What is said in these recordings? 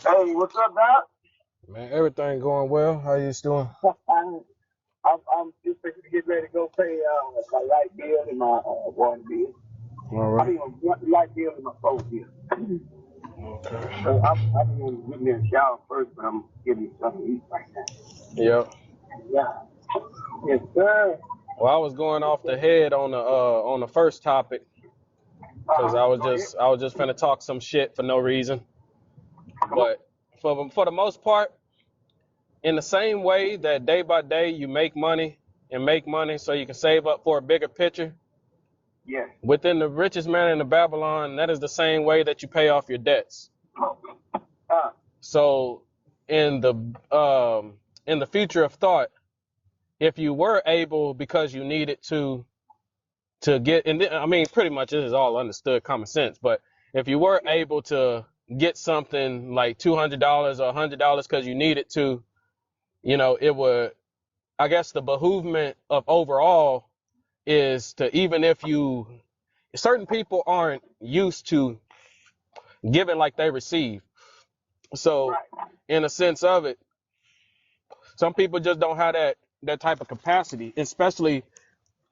Hey, what's up, Doc? Man, everything going well. How you doing? I'm just fixing to get ready to go pay my light bill and my water bill. All I right. mean, my light bill and my phone bill. Okay. So I'm going to get me a shower first, but I'm getting something to eat right now. Yep. Yeah. Yes, sir. Well, I was going off the head on the first topic because I was Go ahead. just finna talk some shit for no reason. Come on. But for the most part, in the same way that day by day you make money and make money so you can save up for a bigger picture, Yes. within the richest man in the Babylon, that is the same way that you pay off your debts. Uh, So in the in the future of thought, if you were able because you needed to get, and I mean pretty much this is all understood common sense, but if you were able to get something like $200 or $100 because you needed to, it would, I guess the behoovement of overall is to, even if you, certain people aren't used to giving like they receive. So right. in a sense of it, some people just don't have that type of capacity, especially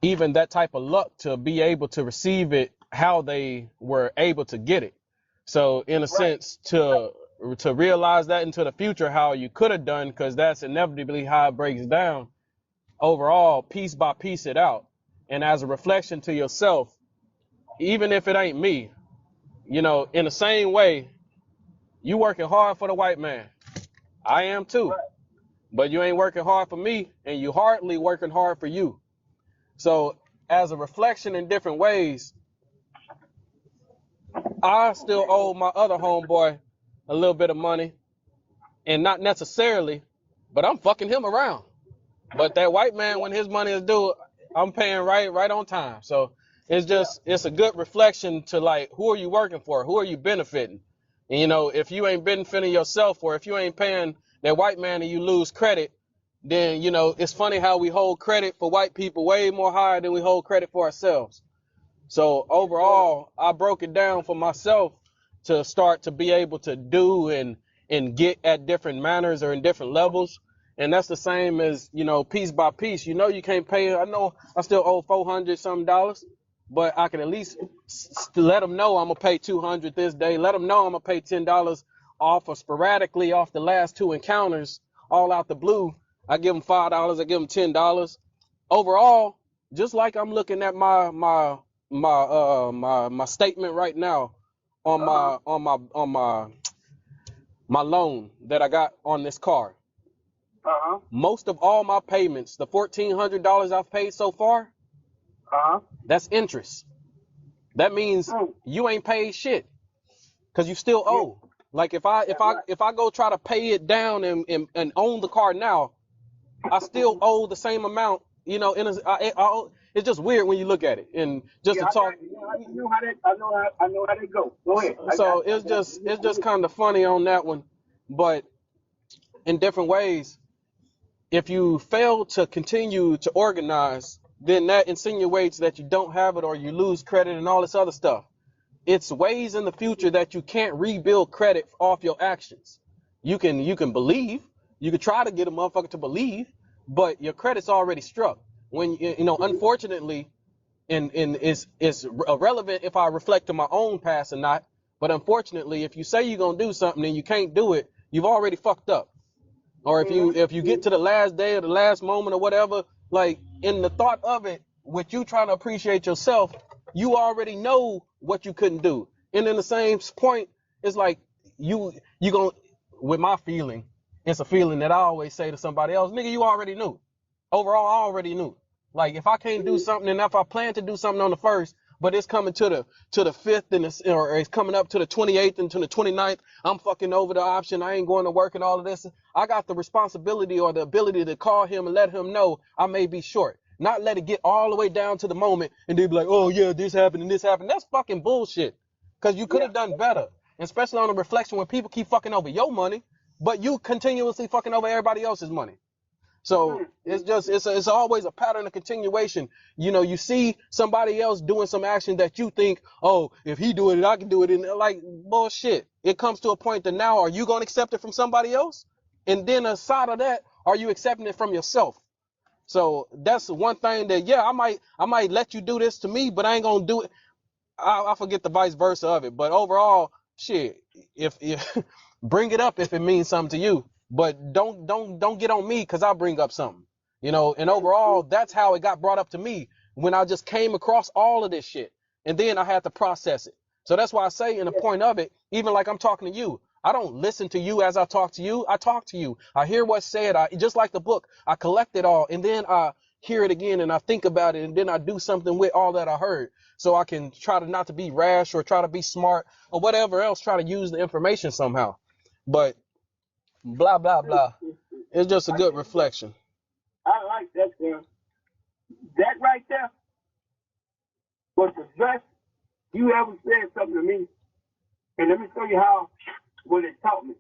even that type of luck to be able to receive it how they were able to get it. So in a Right. sense, to realize that into the future how you could have done, because that's inevitably how it breaks down. Overall, piece by piece it out, and as a reflection to yourself, even if it ain't me, in the same way, you working hard for the white man. I am too, Right. but you ain't working hard for me, and you hardly working hard for you. So as a reflection in different ways, I still owe my other homeboy a little bit of money, and not necessarily, but I'm fucking him around. But that white man, when his money is due, I'm paying right on time. So Yeah. it's a good reflection to, like, who are you working for? Who are you benefiting? And if you ain't benefiting yourself, or if you ain't paying that white man and you lose credit, then it's funny how we hold credit for white people way more higher than we hold credit for ourselves. So Yes, sir. overall, I broke it down for myself to start to be able to do and get at different manners or in different levels. And that's the same as, piece by piece. You can't pay. I know I still owe 400 some dollars, but I can at least let them know I'm gonna pay 200 this day. Let them know I'm gonna pay $10 off, or sporadically off the last two encounters, all out the blue. I give them $5. I give them $10. Overall, just like I'm looking at my statement right now on Uh-huh. my loan that I got on this car. Uh-huh. Most of all my payments, the $1,400 I've paid so far, Uh-huh. that's interest. That means Mm. you ain't paid shit because you still Yeah. owe. Like if I Yeah, if I right. if I go try to pay it down and own the car now, I still owe the same amount. It's just weird when you look at it. And just Yeah, to I talk, got you. I know how that. I know how they go. Go ahead. so I it's got just you. it's just kind of funny on that one. But in different ways, if you fail to continue to organize, then that insinuates that you don't have it, or you lose credit and all this other stuff. It's ways in the future that you can't rebuild credit off your actions. You can believe, you can try to get a motherfucker to believe, but your credit's already struck. When unfortunately, and it's irrelevant if I reflect on my own past or not. But unfortunately, if you say you're gonna do something and you can't do it, you've already fucked up. Or if you get to the last day or the last moment or whatever, like in the thought of it, with you trying to appreciate yourself, you already know what you couldn't do. And in the same point, it's like you gonna, with my feeling, it's a feeling that I always say to somebody else, nigga, you already knew. Overall, I already knew. Like if I can't do something, and if I plan to do something on the first, but it's coming to the fifth, or it's coming up to the 28th and to the 29th, I'm fucking over the option. I ain't going to work and all of this. I got the responsibility or the ability to call him and let him know I may be short. Not let it get all the way down to the moment and they be like, oh yeah, this happened and this happened. That's fucking bullshit. Cause you could Yeah. have done better. Especially on the reflection when people keep fucking over your money, but you continuously fucking over everybody else's money. So it's always a pattern of continuation. You know, you see somebody else doing some action that you think, oh, if he do it, I can do it. And like, bullshit. It comes to a point that now, are you going to accept it from somebody else? And then aside of that, are you accepting it from yourself? So that's one thing that, yeah, I might let you do this to me, but I ain't going to do it. I forget the vice versa of it, but overall, shit, if bring it up if it means something to you, but don't get on me because I bring up something, you know. And overall, that's how it got brought up to me when I just came across all of this shit, and then I had to process it. So that's why I say, in the point of it, even like I'm talking to you, I don't listen to you as I talk to you. I talk to you. I hear what's said. I just like the book. I collect it all, and then I hear it again, and I think about it, and then I do something with all that I heard, so I can try to not to be rash or try to be smart or whatever else, try to use the information somehow. But blah, blah, blah. It's just a good reflection. I like that, Sam. That right there was the best you ever said something to me. And let me show you how, what it taught me.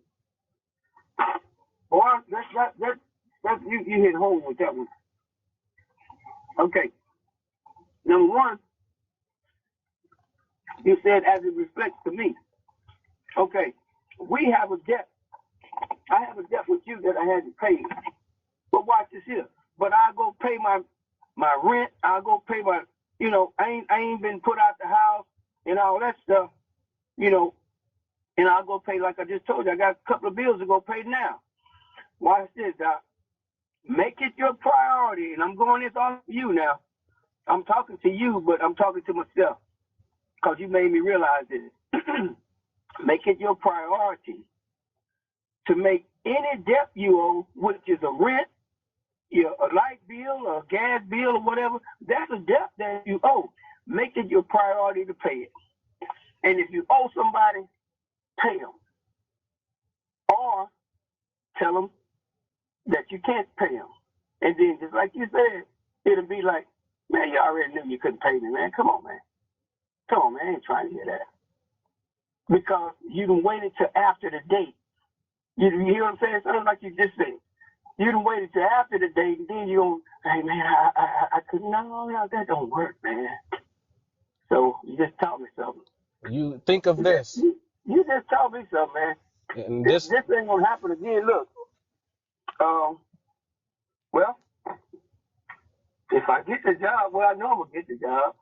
Boy, that's you hit home with that one. Okay. Number one, you said as it reflects to me. Okay. We have a debt. I have a debt with you that I had to pay. But watch this here. But I'll go pay my rent. I'll go pay my, you know, I ain't been put out the house and all that stuff, you know, and I'll go pay, like I just told you, I got a couple of bills to go pay now. Watch this, Doc. Make it your priority, and I'm going this on you now. I'm talking to you, but I'm talking to myself because you made me realize this. Make it your priority to make any debt you owe, which is a rent, a light bill, a gas bill, or whatever, that's a debt that you owe. Make it your priority to pay it. And if you owe somebody, pay them. Or tell them that you can't pay them. And then, just like you said, it'll be like, man, you already knew you couldn't pay me, man. Come on, man. Come on, man. I ain't trying to hear that. Because you done waited till after the date. You hear what I'm saying? Something like you just said. You done waited till after the date, and then you don't, hey, man, I couldn't, no, that don't work, man. So you just taught me something. You think of this. You just taught me something, man. And this ain't going to happen again. Look, well, if I get the job, well, I know I'm going to get the job.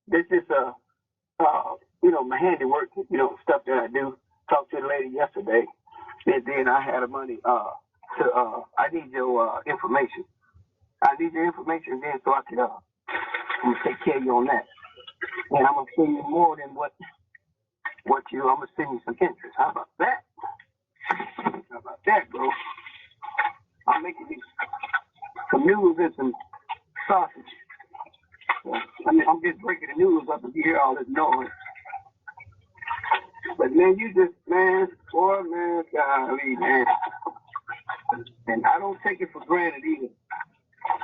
This is, you know, my handiwork, you know, stuff that I do. Talked to the lady yesterday, and then I had the money I need your information. I need your information then so I can I'm gonna take care of you on that. And I'm gonna send you more than what I'm gonna send you some interest. How about that? How about that, bro? I'm making these some noodles and some sausage. I mean, I'm just breaking the noodles up and you hear all this noise. But man, boy, man, golly, man. And I don't take it for granted either.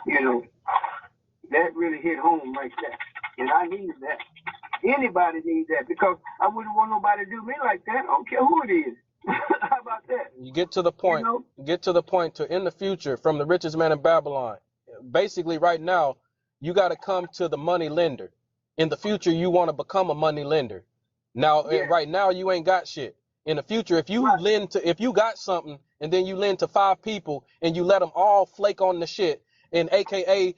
You know, that really hit home right there. And I needed that. Anybody needs that because I wouldn't want nobody to do me like that. I don't care who it is. How about that? You get to the point. You know? Get to the point to in the future from the richest man in Babylon. Basically, right now, you got to come to the money lender. In the future, you want to become a money lender. Now, right now, you ain't got shit. In the future, if you if you got something and then you lend to 5 people and you let them all flake on the shit, and AKA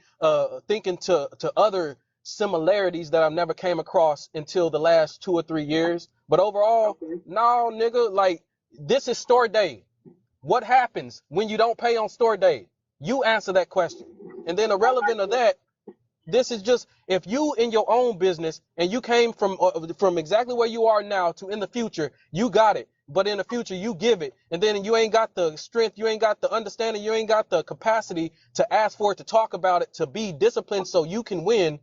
thinking to other similarities that I've never came across until the last 2 or 3 years. But overall, no, nigga, like this is store day. What happens when you don't pay on store day? You answer that question. And then irrelevant of that, this is just if you in your own business and you came from exactly where you are now to in the future, you got it. But in the future, you give it. And then you ain't got the strength. You ain't got the understanding. You ain't got the capacity to ask for it, to talk about it, to be disciplined so you can win.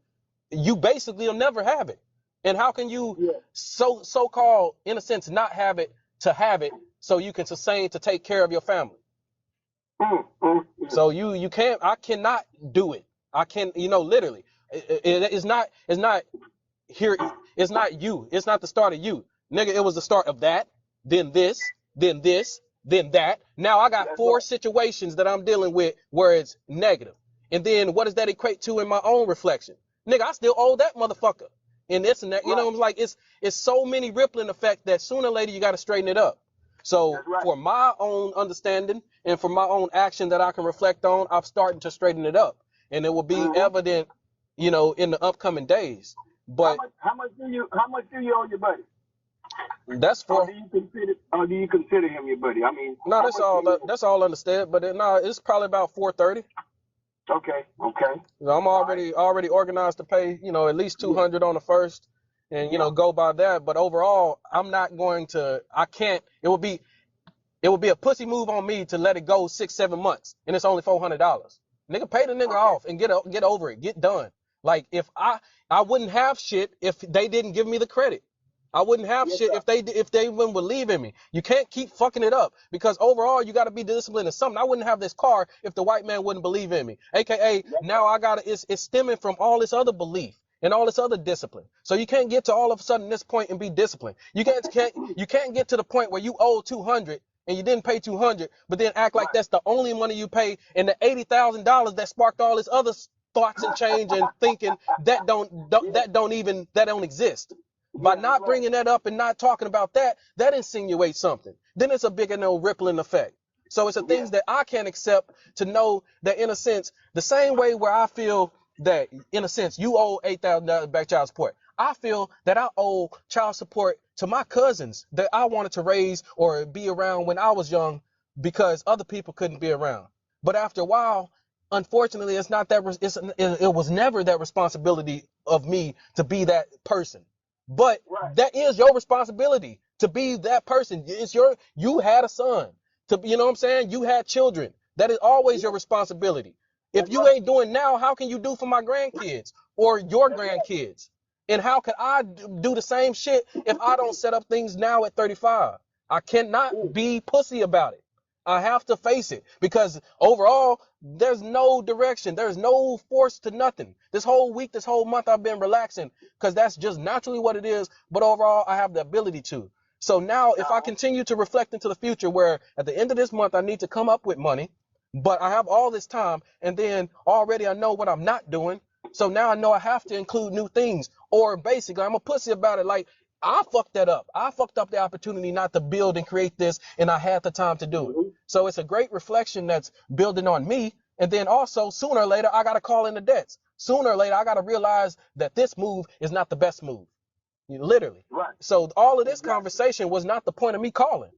You basically will never have it. And how can you so-called, in a sense, not have it to have it so you can sustain to take care of your family? So you can't, I cannot do it. I can, literally, it's not here. It's not you. It's not the start of you, nigga. It was the start of that, then this, then this, then that. Now I got That's four right. situations that I'm dealing with where it's negative. And then what does that equate to in my own reflection? Nigga, I still owe that motherfucker. And this and that, you Right. know, I'm like, it's so many rippling effect that sooner or later you got to straighten it up. So That's right. for my own understanding and for my own action that I can reflect on, I'm starting to straighten it up. And it will be evident, you know, in the upcoming days. But How much do you owe your buddy? that's Or for do you consider him your buddy? I mean, no, how much do you owe? that's all understood. But no, it's probably about 430. Okay. I'm All right. already organized to pay, you know, at least 200 on the first, and you Yeah. know, go by that. But overall, I'm not going to. I can't. It would be a pussy move on me to let it go 6-7 months, and it's only $400. Nigga, pay the nigga off and get over it, get done. Like if I wouldn't have shit if they didn't give me the credit. I wouldn't have Yes, shit sir. if they wouldn't believe in me. You can't keep fucking it up because overall you got to be disciplined in something. I wouldn't have this car if the white man wouldn't believe in me. AKA Yes, now I got to it's stemming from all this other belief and all this other discipline. So you can't get to all of a sudden this point and be disciplined. You can't get to the point where you owe 200 and you didn't pay 200, but then act like right. that's the only money you pay, and the $80,000 that sparked all this other thoughts and change and thinking Yeah. that don't exist. By Yeah, that's not right. bringing that up and not talking about that, that insinuates something. Then it's a bigger no rippling effect. So it's the Yeah. things that I can't accept to know that in a sense, the same way where I feel that in a sense you owe $8,000 back child support. I feel that I owe child support to my cousins that I wanted to raise or be around when I was young because other people couldn't be around. But after a while, unfortunately, it's not that it was never that responsibility of me to be that person. But Right. that is your responsibility to be that person. You had a son to, you know what I'm saying? You had children. That is always your responsibility. If That's you right. ain't doing now, how can you do for my grandkids or your That's right. grandkids? And how could I do the same shit if I don't set up things now at 35? I cannot be pussy about it. I have to face it because overall, there's no direction. There's no force to nothing. This whole week, this whole month, I've been relaxing because that's just naturally what it is. But overall, I have the ability to. So now, if I continue to reflect into the future, where at the end of this month, I need to come up with money, but I have all this time, and then already I know what I'm not doing. So now I know I have to include new things. Or basically, I'm a pussy about it. Like, I fucked that up. I fucked up the opportunity not to build and create this, and I had the time to do it. So it's a great reflection that's building on me. And then also, sooner or later, I got to call in the debts. Sooner or later, I got to realize that this move is not the best move. Literally. Right. So all of this Exactly. conversation was not the point of me calling.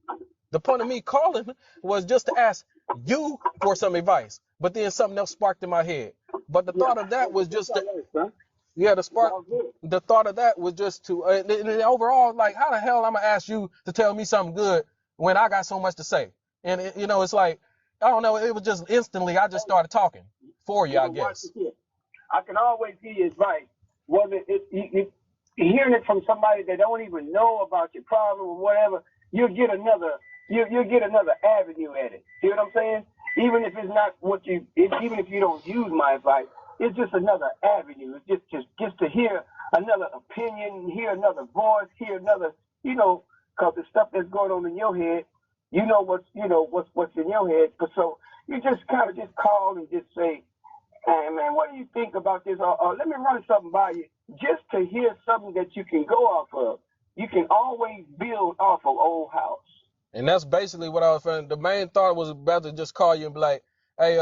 The point of me calling was just to ask you for some advice. But then something else sparked in my head. But the Yeah. thought of that was It's just all to, right, son. yeah, It's all good. the thought of that was just to, and overall, like, how the hell I'm going to ask you to tell me something good when I got so much to say? And, you know, it's like, I don't know, it was just instantly, I just started talking for you, Yeah, I but watch this guess. here. I can always give you advice. Whether hearing it from somebody that don't even know about your problem or whatever, you'll get another avenue at it. See what I'm saying? Even if it's not even if you don't use my advice, it's just another avenue. It's just to hear another opinion, hear another voice, hear another, because the stuff that's going on in your head, what's in your head. But so you just kind of just call and just say, hey, man, what do you think about this? Or let me run something by you just to hear something that you can go off of. You can always build off of old house. And that's basically what I was saying. The main thought was about to just call you and be like, hey,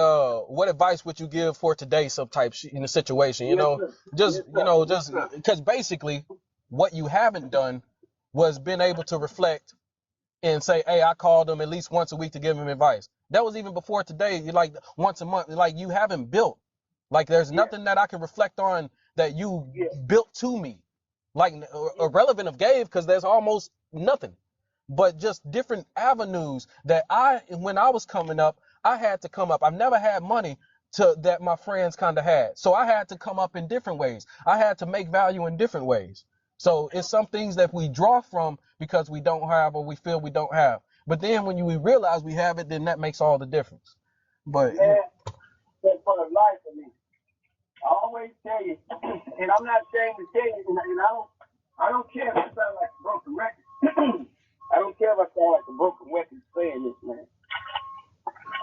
what advice would you give for today, some type in the situation, Yes, sir. Yes, sir. Yes, just sir. because basically what you haven't done was been able to reflect and say, hey, I called them at least once a week to give them advice. That was even before today, like once a month. Like you haven't built. Like there's Yeah. nothing that I can reflect on that you Yeah. built to me. Like irrelevant of gave because there's almost nothing. But just different avenues that when I was coming up, I had to come up. I've never had money that my friends kind of had. So I had to come up in different ways. I had to make value in different ways. So it's some things that we draw from because we don't have or we feel we don't have. But then when we realize we have it, then that makes all the difference. But Yeah, that's part of life for me. I always tell you, and I'm not ashamed to tell you, and I don't care if I sound like a broken record. I don't care if I sound like a broken record saying this, man.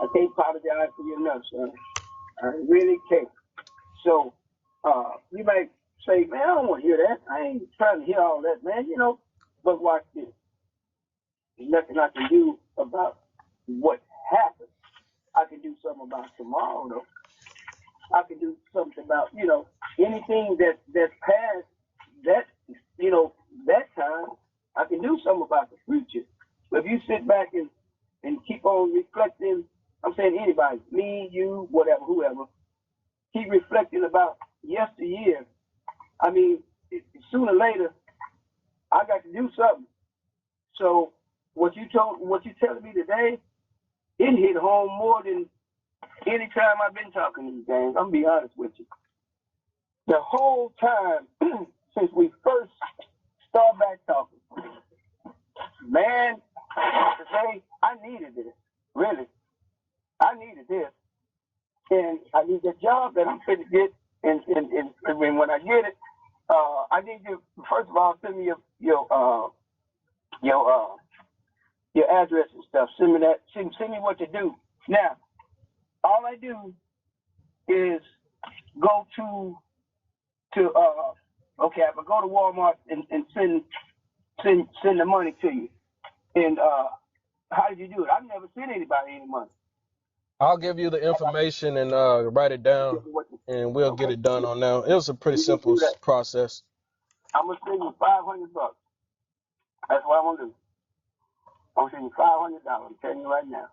I can't apologize for you enough, son. I really can't. So, you might say, man, I don't want to hear that. I ain't trying to hear all that, man. But watch this. There's nothing I can do about what happened. I can do something about tomorrow, though. I can do something about, anything that's past that, that time. I can do something about the future. But if you sit back and keep on reflecting, I'm saying anybody, me, you, whatever, whoever, keep reflecting about yesteryear. I mean, sooner or later, I got to do something. So what you telling me today, it hit home more than any time I've been talking these days. I'm gonna be honest with you. The whole time since we first started back talking, man, today I needed this. Really, I needed this, and I need the job that I'm fit to get. And when I get it, I need you first of all send me your address and stuff. Send me that. Send me what to do. Now, all I do is go to okay, I go to Walmart and send the money to you. And how did you do it? I've never sent anybody any money. I'll give you the information and write it down, and we'll get it done on now. It was a pretty simple process. I'm gonna send you $500. That's what I'm gonna do. I'm gonna send you $500. I'm telling you right now,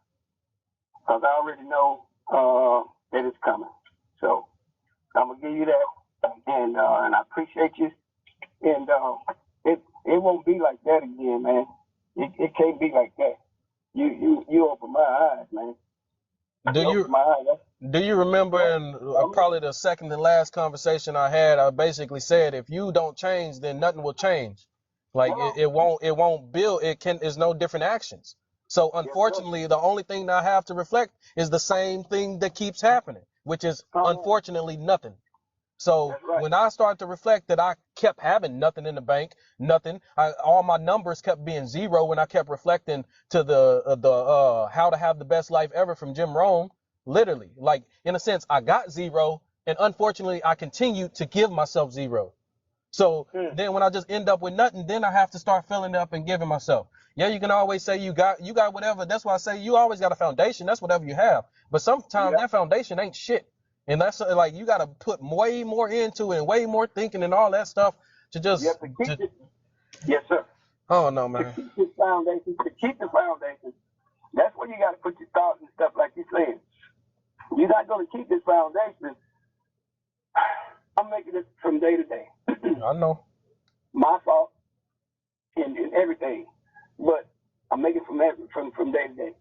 because I already know that it's coming. So I'm gonna give you that, and I appreciate you. And it won't be like that again, man. It can't be like that. You open my eyes, man. Do you remember in probably the second to last conversation I had, I basically said, if you don't change, then nothing will change. Like it won't build. It's no different actions. So unfortunately, the only thing that I have to reflect is the same thing that keeps happening, which is unfortunately nothing. So when I started to reflect that I kept having nothing in the bank, nothing, all my numbers kept being zero when I kept reflecting to the how to have the best life ever from Jim Rohn, literally, like in a sense, I got zero, and unfortunately, I continued to give myself zero. So then when I just end up with nothing, then I have to start filling up and giving myself. Yeah, you can always say you got whatever. That's why I say you always got a foundation. That's whatever you have. But sometimes that foundation ain't shit. And that's like you got to put way more into it and way more thinking and all that stuff to just. Yes, sir. Oh no, man. To keep the foundation. That's where you got to put your thoughts and stuff like you said. You're not going to keep this foundation. I'm making it from day to day. I know. My fault and everything, but I'm making from day to day.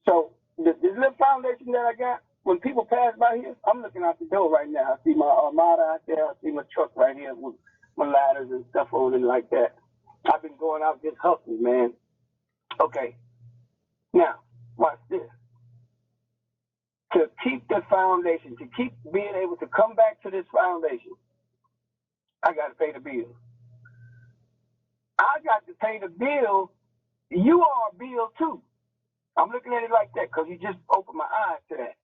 So this little foundation that I got, when people pass by here, I'm looking out the door right now. I see my Armada out there. I see my truck right here with my ladders and stuff on it like that. I've been going out just hustling, man. Okay. Now, watch this. To keep the foundation, to keep being able to come back to this foundation, I got to pay the bill. I got to pay the bill. You are a bill too. I'm looking at it like that because you just opened my eyes to that.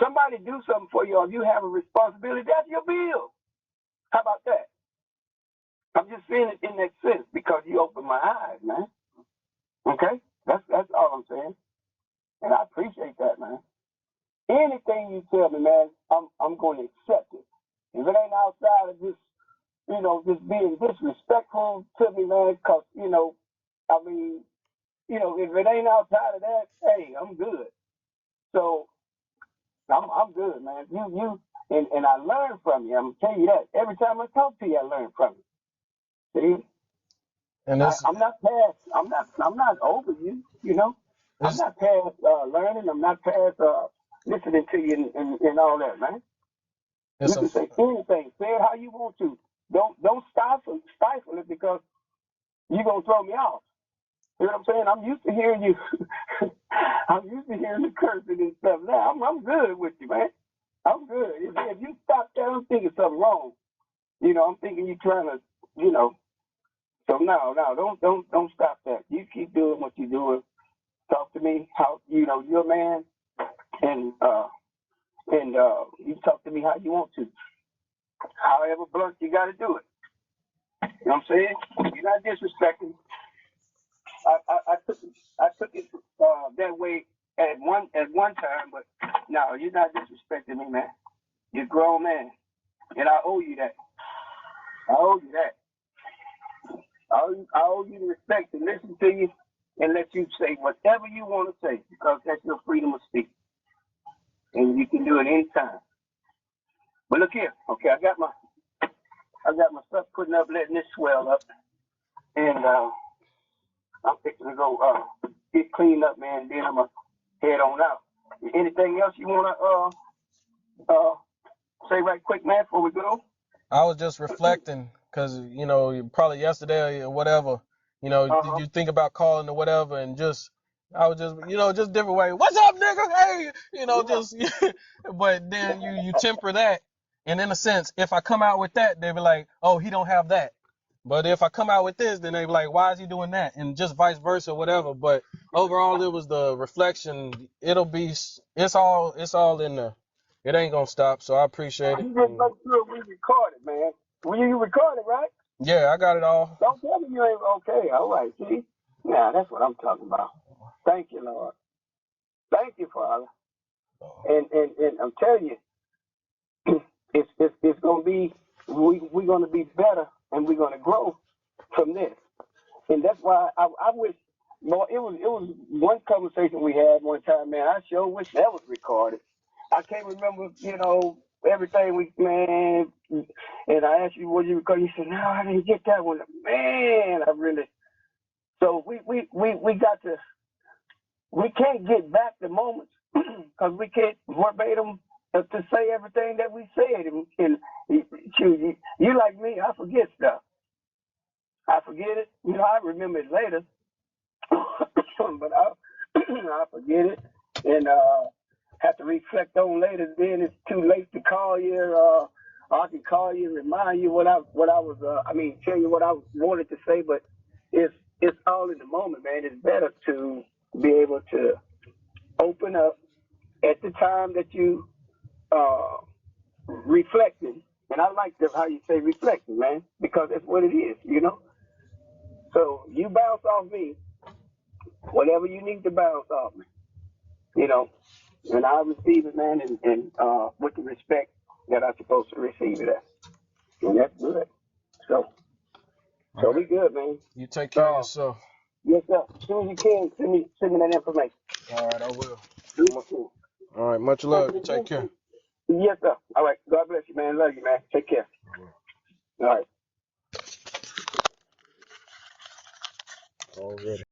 Somebody do something for you, or you have a responsibility, that's your bill. How about that? I'm just saying it in that sense because you opened my eyes, man. Okay? That's all I'm saying. And I appreciate that, man. Anything you tell me, man, I'm going to accept it. If it ain't outside of just, just being disrespectful to me, man, because, if it ain't outside of that, hey, I'm good. So I'm good, man. And I learn from you. I'm gonna tell you that. Every time I talk to you, I learn from you. See? And I'm not over you, I'm not past learning, I'm not past listening to you and all that, man. You can say anything, say it how you want to. Don't stifle it because you're gonna throw me off. You know what I'm saying? I'm used to hearing you. I'm used to hearing the cursing and stuff. Now I'm good with you, man. I'm good. If you stop there, I'm thinking something wrong. I'm thinking you're trying to, So no, don't stop that. You keep doing what you're doing. Talk to me how you're a man, and you talk to me how you want to. However blunt you got to do it. You know what I'm saying? You're not disrespecting. I took it that way at one time, but no, you're not disrespecting me, man. You're a grown man, and I owe you that. I owe you that. I owe you the respect to listen to you and let you say whatever you want to say because that's your freedom of speech, and you can do it anytime. But look here, okay, I got my stuff putting up, letting this swell up, and I'm fixing to go get cleaned up, man. Then I'm gonna head on out. Anything else you wanna say right quick, man, before we go? I was just reflecting because, probably yesterday or whatever, you think about calling or whatever, and I was just different way. What's up, nigga? Hey, just, but then you temper that. And in a sense, if I come out with that, they be like, oh, he don't have that. But if I come out with this, then they be like, why is he doing that? And just vice versa, whatever. But overall, it was the reflection. It's all in there. It ain't gonna stop. So I appreciate it. You just make sure we record it, man. You record it, right? Yeah, I got it all. Don't tell me you ain't okay. All right, see? Nah, that's what I'm talking about. Thank you, Lord. Thank you, Father. And I'm telling you, it's gonna be we're gonna be better and we're gonna grow from this. And that's why I wish more. It was one conversation we had one time, man. I sure wish that was recorded. I can't remember, everything man. And I asked you, what you record? You said, no, I didn't get that one. Man, I really. So we got to. We can't get back the moments because we can't verbatim to say everything that we said. And you like me, I forget stuff. I forget it. I remember it later. But I forget it and have to reflect on later. Then it's too late to call you. I can call you and remind you what I was. Tell you what I wanted to say. But it's all in the moment, man. It's better to be able to open up at the time that you reflecting. And I like how you say reflecting, man, because that's what it is, So you bounce off me. Whatever you need to bounce off me, and I receive it, man, and with the respect that I'm supposed to receive it at. And that's good. So Right. We good, man. You take care of yourself. Yes, sir. As soon as you can, send me that information. All right, I will. All All right, much love. You take care. Yes, sir. All right. God bless you, man. Love you, man. Take care. All right. Already.